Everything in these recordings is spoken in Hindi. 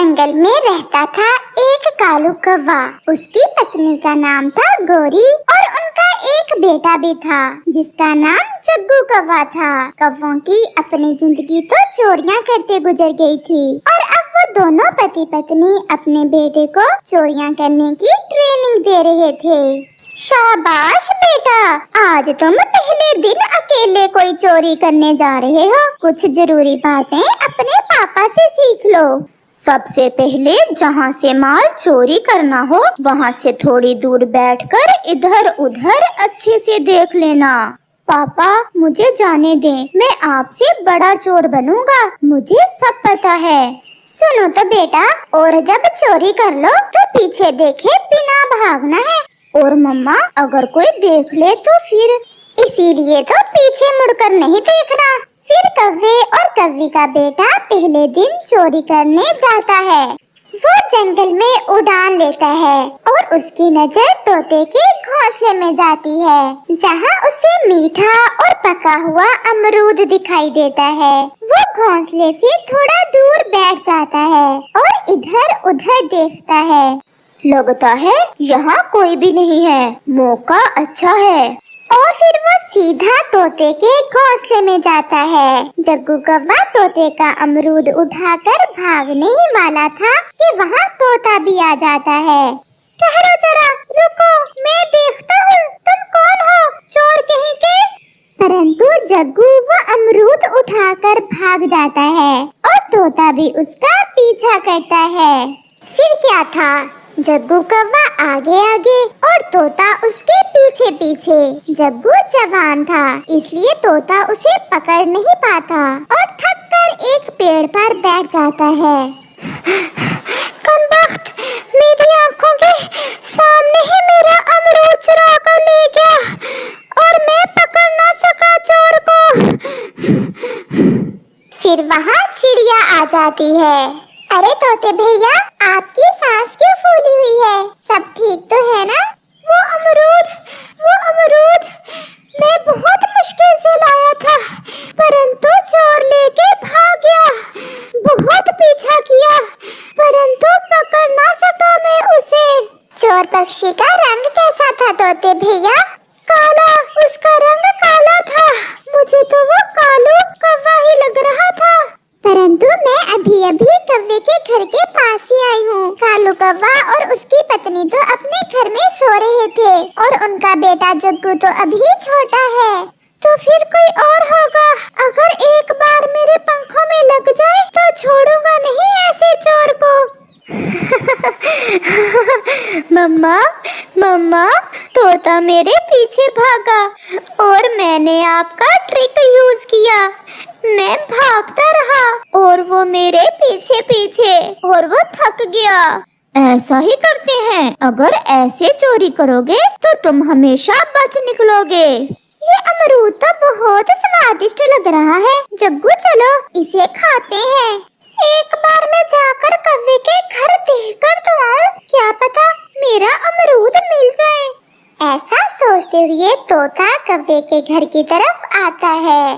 जंगल में रहता था एक कालू कौवा। उसकी पत्नी का नाम था गोरी और उनका एक बेटा भी था जिसका नाम जग्गू कौवा था। कौवों की अपनी जिंदगी तो चोरियां करते गुजर गई थी और अब वो दोनों पति पत्नी अपने बेटे को चोरियां करने की ट्रेनिंग दे रहे थे। शाबाश बेटा, आज तुम पहले दिन अकेले कोई चोरी करने जा रहे हो। कुछ जरूरी बातें अपने पापा से सीख लो। सबसे पहले जहाँ से माल चोरी करना हो वहाँ से थोड़ी दूर बैठकर इधर उधर अच्छे से देख लेना। पापा मुझे जाने दें, मैं आपसे बड़ा चोर बनूंगा, मुझे सब पता है। सुनो तो बेटा, और जब चोरी कर लो तो पीछे देखे बिना भागना है। और मम्मा अगर कोई देख ले तो फिर, इसीलिए तो पीछे मुड़कर नहीं देखना। फिर कौवे और कौवी का बेटा पहले दिन चोरी करने जाता है। वो जंगल में उड़ान लेता है और उसकी नजर तोते के घोंसले में जाती है जहाँ उसे मीठा और पका हुआ अमरूद दिखाई देता है। वो घोंसले से थोड़ा दूर बैठ जाता है और इधर उधर देखता है। लगता है यहाँ कोई भी नहीं है, मौका अच्छा है। और फिर वो सीधा तोते के घोंसले में जाता है। जग्गू कौवा तोते का अमरूद उठाकर भागने ही वाला था कि वहाँ तोता भी आ जाता है। ठहरो जरा, रुको, मैं देखता हूँ तुम कौन हो, चोर कहीं के। परंतु जग्गू वो अमरूद उठाकर भाग जाता है और तोता भी उसका पीछा करता है। फिर क्या था, जग्गू कौवा आगे आगे और तोता उसके पीछे पीछे। जग्गू जवान था इसलिए तोता उसे पकड़ नहीं पाता और थक कर एक पेड़ पर बैठ जाता है। कमबख्त, मेरी आंखों के सामने ही मेरा अमरूद चुरा कर ले गया और मैं पकड़ ना सका चोर को। फिर वहाँ चिड़िया आ जाती है। अरे तोते भैया, आपकी सांस क्यों फूली हुई है, सब ठीक तो है ना? वो अमरूद मैं बहुत मुश्किल से लाया था, परंतु चोर लेके भाग गया। बहुत पीछा किया परंतु पकड़ ना सका मैं उसे। चोर पक्षी का रंग कैसा था तोते भैया? काला, उसका रंग काला था। मुझे तो वो कालू कौवा ही लग रहा था, परंतु मैं अभी अभी कौवे के घर के पास ही आई हूँ। कालू कौवा और उसकी पत्नी तो अपने घर में सो रहे थे और उनका बेटा जग्गू तो अभी छोटा है। तो फिर कोई और होगा। अगर एक बार मेरे पंखों में लग जाए तो छोड़ूंगा नहीं ऐसे चोर को। मम्मा मम्मा, तोता मेरे पीछे भागा और मैंने आपका ट्रिक यूज किया। मैं भागता रहा और वो मेरे पीछे पीछे और वो थक गया। ऐसा ही करते हैं, अगर ऐसे चोरी करोगे तो तुम हमेशा बच निकलोगे। ये अमरूद तो बहुत स्वादिष्ट लग रहा है। जग्गू चलो इसे खाते हैं। एक बार मैं जाकर कौवे के घर देखकर तो आऊं, क्या पता मेरा अमरूद मिल जाए। ऐसा सोचते हुए तोता कौवे के घर की तरफ आता है।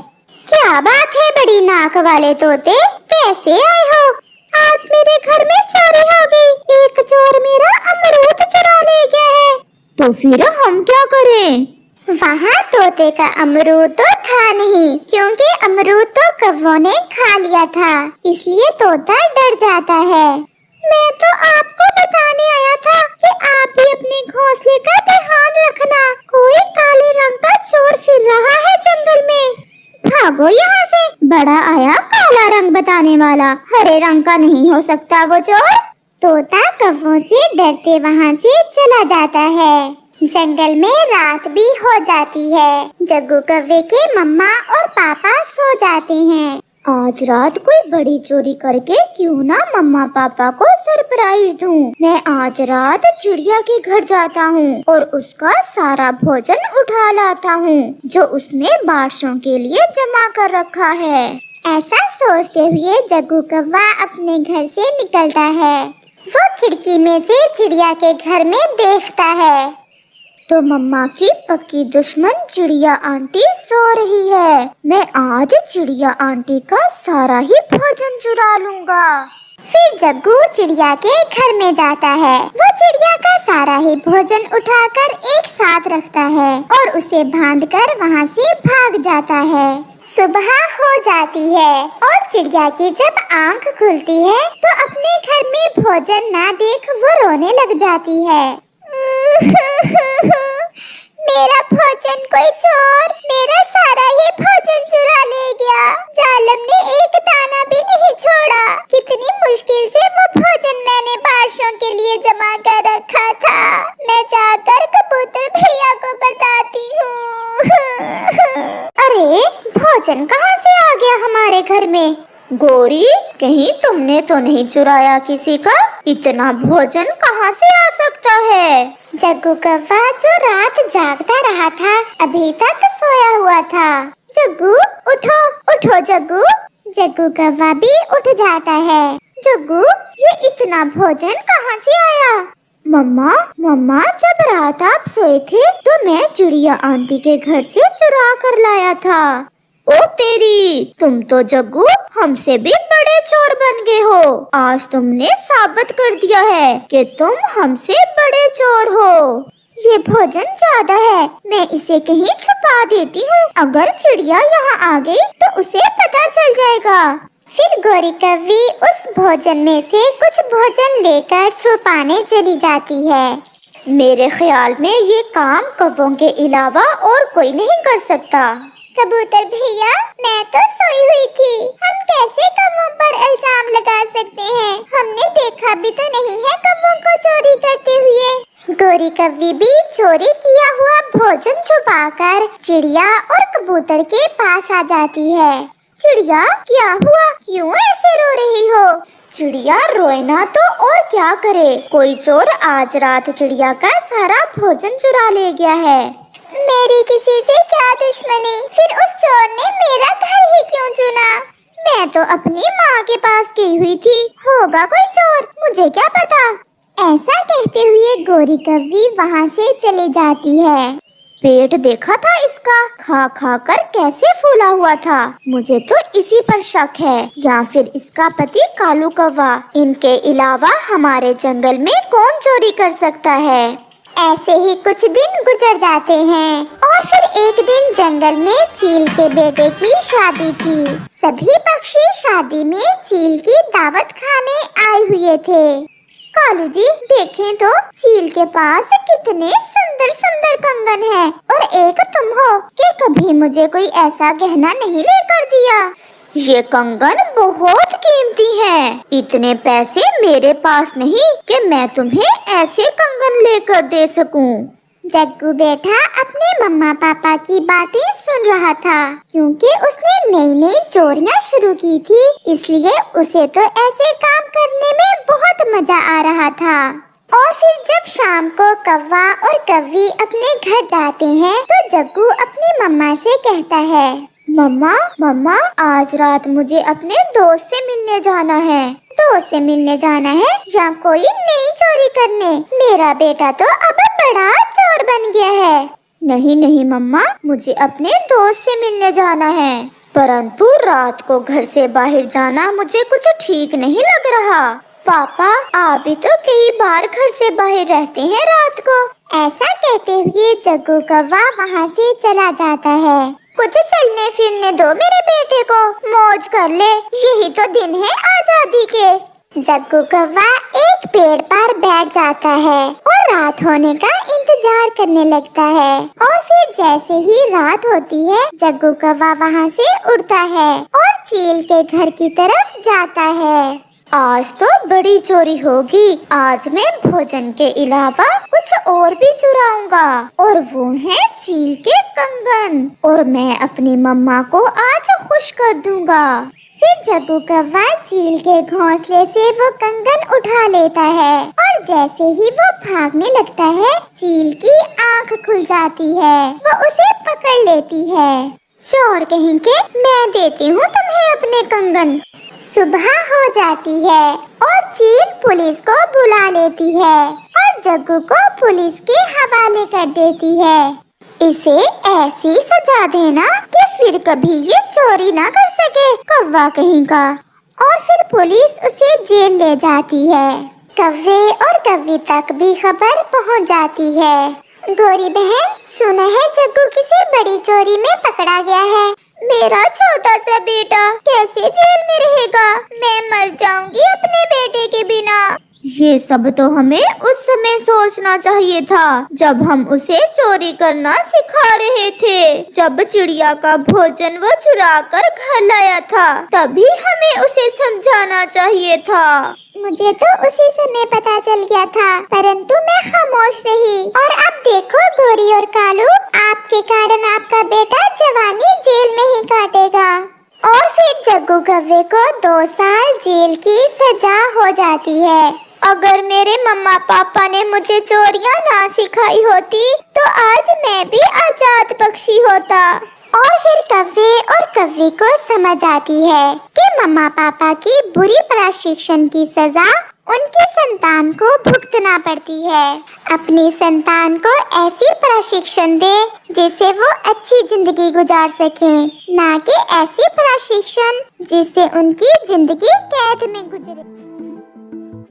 क्या बात है बड़ी नाक वाले तोते, कैसे आए हो? आज मेरे घर में चोरी हो गई। एक चोर मेरा अमरूद चुरा ले गया है। तो फिर हम क्या करें? वहाँ तोते का अमरूद तो था नहीं, क्योंकि अमरूद तो कौवों ने खा लिया था, इसलिए तोता डर जाता है। मैं तो आपको बताने आया था कि आप भी अपने घोंसले का ध्यान रखना। कोई काले रंग का चोर फिर रहा है जंगल में। भागो यहाँ से, बड़ा आया काला रंग बताने वाला, हरे रंग का नहीं हो सकता वो चोर। तोता कौवों से डरते वहाँ से चला जाता है। जंगल में रात भी हो जाती है। जग्गू कौवे के मम्मा और पापा सो जाते हैं। आज रात कोई बड़ी चोरी करके क्यों ना मम्मा पापा को सरप्राइज दूं। मैं आज रात चिड़िया के घर जाता हूँ और उसका सारा भोजन उठा लाता हूँ जो उसने बादशाह के लिए जमा कर रखा है। ऐसा सोचते हुए जग्गू कौवा अपने घर से निकलता है। वो खिड़की में से चिड़िया के घर में देखता है तो मम्मा की पक्की दुश्मन चिड़िया आंटी सो रही है। मैं आज चिड़िया आंटी का सारा ही भोजन चुरा लूंगा। फिर जग्गू चिड़िया के घर में जाता है। वो चिड़िया का सारा ही भोजन उठाकर एक साथ रखता है और उसे बांधकर वहाँ से भाग जाता है। सुबह हो जाती है और चिड़िया की जब आंख खुलती है तो अपने घर में भोजन ना देख वो रोने लग जाती है। मेरा भोजन कोई चोर मेरा सारा ही भोजन चुरा ले गया। जालिम ने एक दाना भी नहीं छोड़ा। कितनी मुश्किल से वो भोजन मैंने बारिशों के लिए जमा कर रखा था। मैं जाकर कबूतर भैया को बताती हूँ। अरे भोजन कहाँ से आ गया हमारे घर में? गौरी, कहीं तुमने तो नहीं चुराया किसी का? इतना भोजन कहाँ से आ सकता है? जग्गू कौवा जो रात जागता रहा था अभी तक सोया हुआ था। जग्गू उठो उठो जग्गू। जग्गू कौवा भी उठ जाता है। जग्गू, ये इतना भोजन कहाँ से आया? मम्मा, जब रात आप सोए थे तो मैं चिड़िया आंटी के घर से चुरा कर लाया था। ओ तेरी, तुम तो जग्गू हमसे भी बड़े चोर बन गए हो। आज तुमने साबित कर दिया है कि तुम हमसे बड़े चोर हो। ये भोजन ज्यादा है, मैं इसे कहीं छुपा देती हूँ। अगर चिड़िया यहाँ आ गई तो उसे पता चल जाएगा। फिर गौरी कौवी उस भोजन में से कुछ भोजन लेकर छुपाने चली जाती है। मेरे ख्याल में ये काम कौवों के अलावा और कोई नहीं कर सकता। कबूतर भैया, मैं तो सोई हुई थी। हम कैसे कौवों पर इल्जाम लगा सकते हैं? हमने देखा भी तो नहीं है कौवों को चोरी करते हुए। गौरी कौवी भी चोरी किया हुआ भोजन छुपाकर चिड़िया और कबूतर के पास आ जाती है। चिड़िया, क्या हुआ? क्यों ऐसे रो रही हो? चिड़िया रोए ना तो और क्या करे। कोई चोर आज रात चिड़िया का सारा भोजन चुरा ले गया है। मेरी किसी से क्या दुश्मनी? फिर उस चोर ने मेरा घर ही क्यों चुना? मैं तो अपनी माँ के पास गई हुई थी। होगा कोई चोर, मुझे क्या पता। ऐसा कहते हुए गौरी कौवी वहाँ से चली जाती है। पेट देखा था इसका, खा खा कर कैसे फूला हुआ था। मुझे तो इसी पर शक है, या फिर इसका पति कालू कौवा। इनके अलावा हमारे जंगल में कौन चोरी कर सकता है? ऐसे ही कुछ दिन गुजर जाते हैं और फिर एक दिन जंगल में चील के बेटे की शादी थी। सभी पक्षी शादी में चील की दावत खाने आए हुए थे। कालू जी, देखें तो चील के पास कितने सुंदर सुंदर कंगन हैं और एक तुम हो कि कभी मुझे कोई ऐसा गहना नहीं लेकर दिया। ये कंगन बहुत कीमती हैं। इतने पैसे मेरे पास नहीं कि मैं तुम्हें ऐसे कंगन लेकर दे सकूं। जग्गू बेटा अपने मम्मा पापा की बातें सुन रहा था, क्योंकि उसने नई नई चोरियां शुरू की थी, इसलिए उसे तो ऐसे काम करने में बहुत मजा आ रहा था। और फिर जब शाम को कौवा और कौवी अपने घर जाते हैं तो जग्गू अपनी मम्मा से कहता है, मम्मा, आज रात मुझे अपने दोस्त से मिलने जाना है। दोस्त से मिलने जाना है या कोई नई चोरी करने? मेरा बेटा तो अब बड़ा चोर बन गया है। नहीं मम्मा, मुझे अपने दोस्त से मिलने जाना है, परंतु रात को घर से बाहर जाना मुझे कुछ ठीक नहीं लग रहा। पापा, आप भी तो कई बार घर से बाहर रहते हैं रात को। ऐसा कहते हुए जग्गू कौवा वहाँ से चला जाता है। कुछ चलने फिरने दो मेरे बेटे को, मौज कर ले, यही तो दिन है आजादी के। जग्गू कौवा एक पेड़ पर बैठ जाता है और रात होने का इंतजार करने लगता है। और फिर जैसे ही रात होती है जग्गू कौवा वहाँ से उड़ता है और चील के घर की तरफ जाता है। आज तो बड़ी चोरी होगी। आज मैं भोजन के अलावा कुछ और भी चुराऊंगा, और वो है चील के कंगन, और मैं अपनी मम्मा को आज खुश कर दूंगा। फिर जग्गू कौवा चील के घोंसले से वो कंगन उठा लेता है और जैसे ही वो भागने लगता है चील की आंख खुल जाती है। वो उसे पकड़ लेती है। चोर कहीं के, मैं देती हूँ तुम्हें अपने कंगन। सुबह हो जाती है और चील पुलिस को बुला लेती है और जग्गू को पुलिस के हवाले कर देती है। इसे ऐसी सजा देना कि फिर कभी ये चोरी ना कर सके, कौवा कहीं का। और फिर पुलिस उसे जेल ले जाती है। कव्वे और कव्वी तक भी खबर पहुंच जाती है। गौरी बहन, सुना है जग्गू किसी बड़ी चोरी में पकड़ा गया है। मेरा छोटा सा बेटा कैसे जेल में रहेगा? मैं मर जाऊंगी अपने बेटे के बिना। ये सब तो हमें उस समय सोचना चाहिए था जब हम उसे चोरी करना सिखा रहे थे। जब चिड़िया का भोजन वो चुरा कर घर लाया था तभी हमें उसे समझाना चाहिए था। मुझे तो उसी समय पता चल गया था, परंतु मैं खामोश रही। और अब देखो गौरी और कालू, आपके कारण आपका बेटा जवानी जेल में ही काटेगा। और फिर जग्गू कव्वे को 2 साल जेल की सजा हो जाती है। अगर मेरे मम्मा पापा ने मुझे चोरियां ना सिखाई होती तो आज मैं भी आजाद पक्षी होता। और फिर कव्वे और कव्वी को समझ आती है कि मम्मा पापा की बुरी प्रशिक्षण की सजा उनकी संतान को भुगतना पड़ती है। अपनी संतान को ऐसी प्रशिक्षण दे जिससे वो अच्छी जिंदगी गुजार सके, ना कि ऐसी प्रशिक्षण जिससे उनकी जिंदगी कैद में गुजरे।